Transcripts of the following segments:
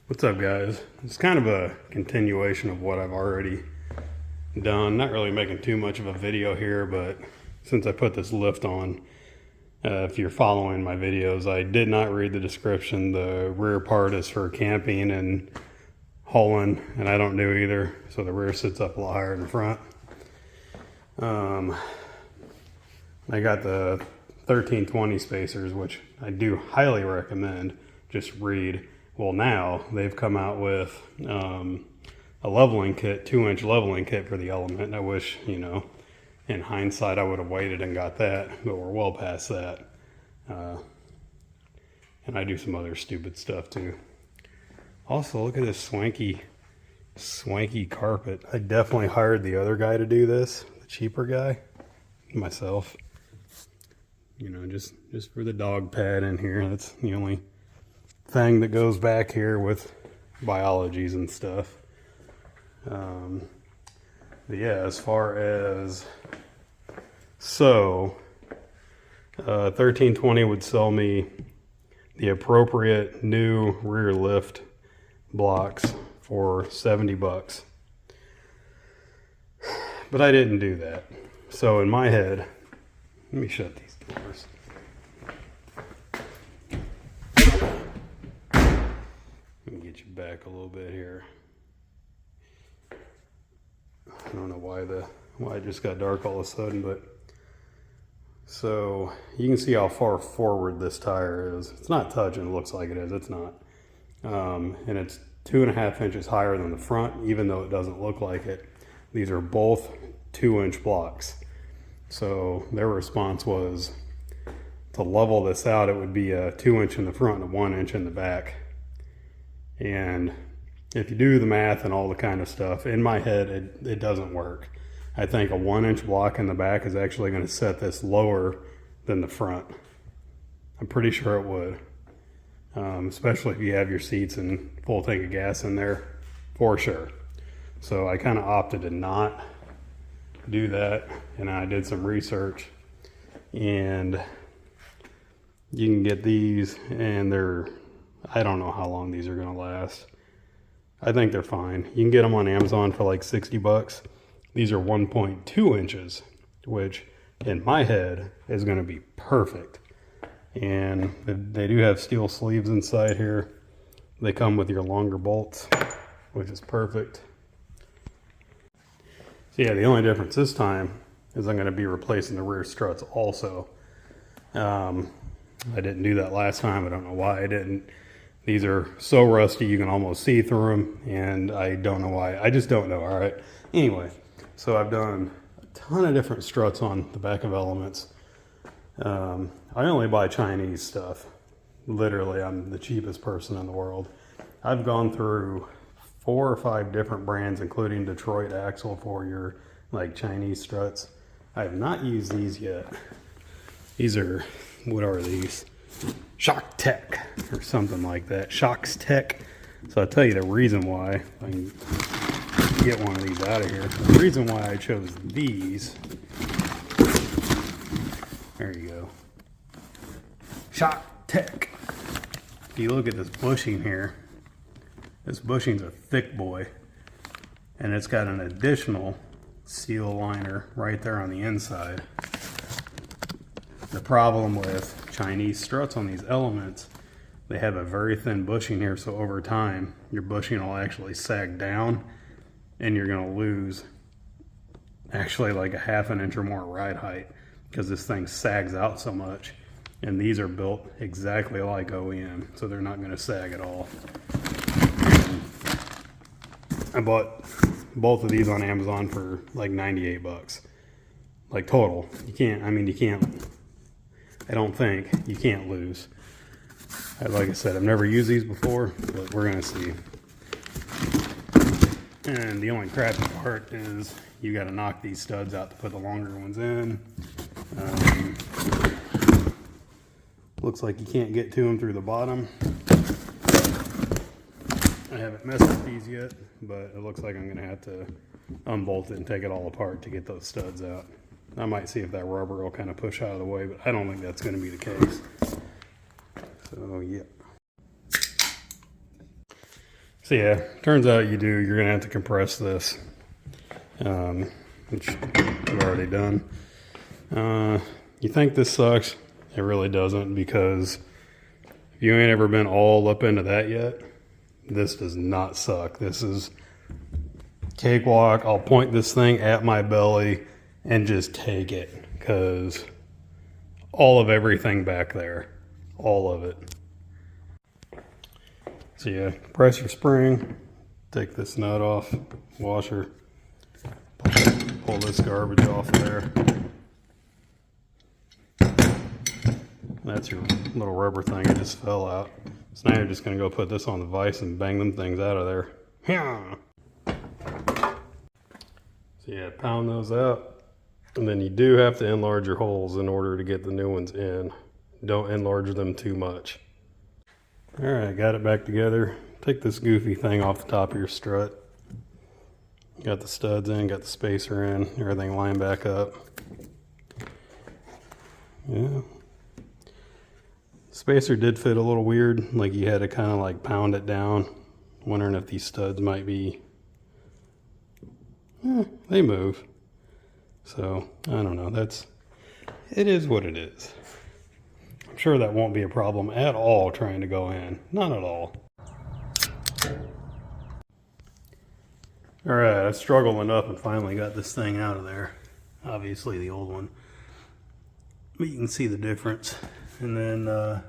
What's up, guys? It's kind of a continuation of what I've already done. Not really making too much of a video here, but since I put this lift on, if you're following my videos, I did not read the description. The rear part is for camping and hauling, and I don't do either, so the rear sits up a lot higher than the front. I got the 1320 spacers, which I do highly recommend. Just read. Well, now they've come out with a leveling kit, 2-inch leveling kit for the Element. I wish, in hindsight, I would have waited and got that, but we're well past that. And I do some other stupid stuff too. Also, look at this swanky carpet. I definitely hired the other guy to do this, the cheaper guy, myself. Just for the dog pad in here. That's the only thing that goes back here with biologies and stuff. But yeah, as far as 1320 would sell me the appropriate new rear lift blocks for $70. But I didn't do that. So in my head, let me shut these doors. Let me get you back a little bit here. I don't know why it just got dark all of a sudden, but so you can see how far forward this tire is. It's not touching, it looks like it is, it's not. And it's 2.5 inches higher than the front, even though it doesn't look like it. These are both 2-inch blocks. So their response was to level this out, it would be a 2-inch in the front and a 1-inch in the back. And if you do the math and all the kind of stuff, in my head, it doesn't work. I think a 1-inch block in the back is actually going to set this lower than the front. I'm pretty sure it would. Especially if you have your seats and full tank of gas in there, for sure. So I kind of opted to not do that, and I did some research, and you can get these, and I don't know how long these are going to last. I think they're fine. You can get them on Amazon for like $60. These are 1.2 inches, which in my head is going to be perfect. And they do have steel sleeves inside here. They come with your longer bolts, which is perfect. So yeah, the only difference this time is I'm going to be replacing the rear struts also. I didn't do that last time. I don't know why I didn't. These are so rusty you can almost see through them, and I don't know why. I just don't know. All right. Anyway, so I've done a ton of different struts on the back of Elements. I only buy Chinese stuff. Literally, I'm the cheapest person in the world. I've gone through 4 or 5 different brands, including Detroit Axle for your Chinese struts. I have not used these yet. These are, what are these? Shock Tech or something like that. Shocks Tech. So I'll tell you the reason why. If I can get one of these out of here. The reason why I chose these. There you go. Shock Tech. If you look at this bushing here, this bushing's a thick boy, and it's got an additional seal liner right there on the inside. The problem with Chinese struts on these Elements, they have a very thin bushing here, so over time your bushing will actually sag down, and you're going to lose actually like a 1/2 inch or more ride height because this thing sags out so much. And these are built exactly like OEM, so they're not going to sag at all. I bought both of these on Amazon for like $98, like total. You can't, I don't think you can't lose. Like I said, I've never used these before, but we're going to see. And the only crappy part is you got to knock these studs out to put the longer ones in. Looks like you can't get to them through the bottom. I haven't messed with these yet, but it looks like I'm going to have to unbolt it and take it all apart to get those studs out. I might see if that rubber will kind of push out of the way, but I don't think that's going to be the case. So, yeah. So yeah, turns out you're gonna have to compress this, which I've already done. You think this sucks? It really doesn't, because if you ain't ever been all up into that yet, this does not suck. This is cakewalk. I'll point this thing at my belly and just take it, because all of everything back there, all of it. So yeah, press your spring, take this nut off, washer, pull this garbage off there. That's your little rubber thing, it just fell out. So now you're just gonna go put this on the vise and bang them things out of there. So yeah, pound those out. And then you do have to enlarge your holes in order to get the new ones in. Don't enlarge them too much. All right, got it back together. Take this goofy thing off the top of your strut. Got the studs in, got the spacer in, everything lined back up. Yeah. Spacer did fit a little weird, like you had to kind of like pound it down. Wondering if these studs might be, they move. So, I don't know, it is what it is. I'm sure that won't be a problem at all trying to go in, not at all. All right, I struggled enough and finally got this thing out of there. Obviously the old one. But you can see the difference. And then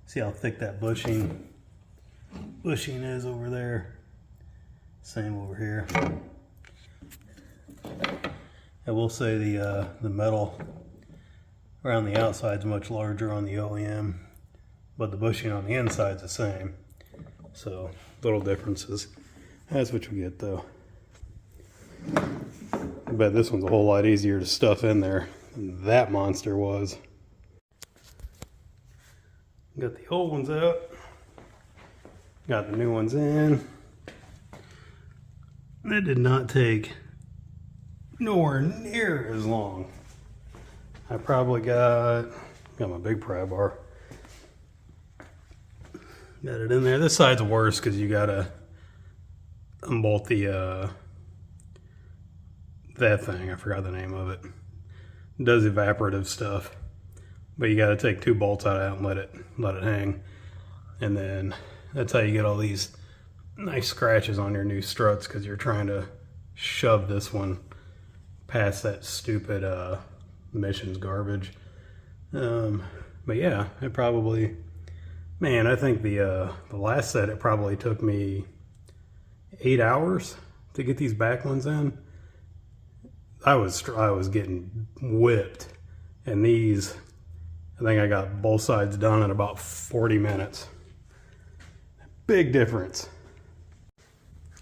see how thick that bushing is over there. Same over here. I will say the metal around the outside is much larger on the OEM, but the bushing on the inside is the same. So little differences. That's what you get though. I bet this one's a whole lot easier to stuff in there than that monster was. Got the old ones out. Got the new ones in. That did not take nowhere near as long. I probably got my big pry bar. Got it in there. This side's worse because you gotta unbolt the that thing. I forgot the name of it. It does evaporative stuff, but you gotta take 2 bolts out of it and let it hang, and then that's how you get all these nice scratches on your new struts, because you're trying to shove this one past that stupid emissions garbage. But yeah, it probably, man, I think the last set, it probably took me 8 hours to get these back ones in. I was getting whipped, and these, I think I got both sides done in about 40 minutes. Big difference.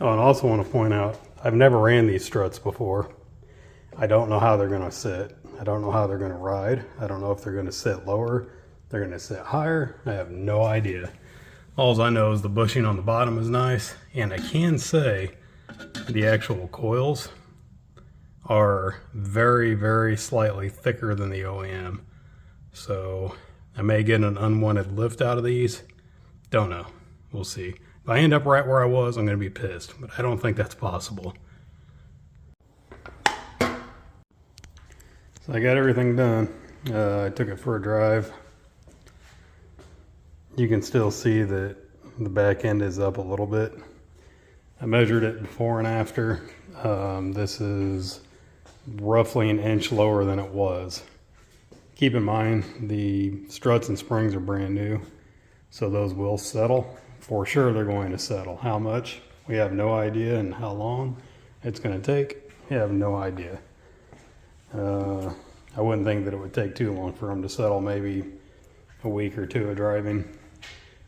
Oh, and I also want to point out, I've never ran these struts before. I don't know how they're going to sit. I don't know how they're going to ride. I don't know if they're going to sit lower, they're going to sit higher. I have no idea. All I know is the bushing on the bottom is nice, and I can say the actual coils are very, very slightly thicker than the OEM. So I may get an unwanted lift out of these. Don't know. We'll see. If I end up right where I was, I'm going to be pissed, but I don't think that's possible. So I got everything done. I took it for a drive. You can still see that the back end is up a little bit. I measured it before and after. This is roughly an inch lower than it was. Keep in mind, the struts and springs are brand new, so those will settle. For sure they're going to settle. How much? We have no idea, and how long it's going to take, we have no idea. I wouldn't think that it would take too long for them to settle, maybe a week or 2 of driving.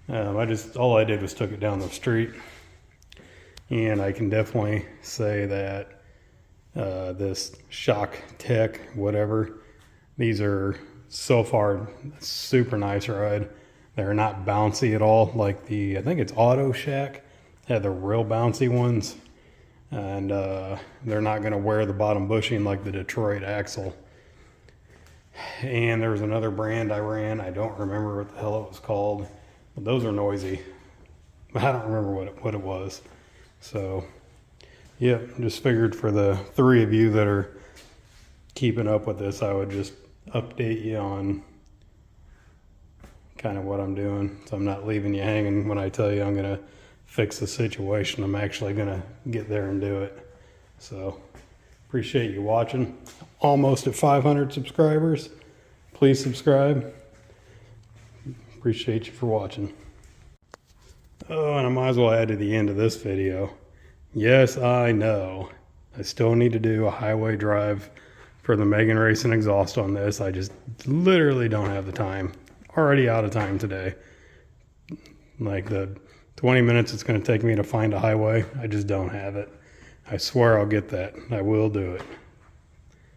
All I did was took it down the street, and I can definitely say that this Shock Tech, whatever, these are so far super nice ride. They're not bouncy at all, like I think it's Auto Shack had the real bouncy ones, and they're not going to wear the bottom bushing like the Detroit axle. And there was another brand I ran, I don't remember what the hell it was called, but those are noisy. I don't remember what it was. So, yeah, just figured for the 3 of you that are keeping up with this, I would just update you on kind of what I'm doing. So I'm not leaving you hanging when I tell you I'm going to fix the situation. I'm actually going to get there and do it. So appreciate you watching. Almost at 500 subscribers. Please subscribe. Appreciate you for watching. Oh, and I might as well add to the end of this video. Yes, I know. I still need to do a highway drive for the Megan Racing exhaust on this. I just literally don't have the time. Already out of time today. Like the 20 minutes it's going to take me to find a highway, I just don't have it. I swear I'll get that. I will do it.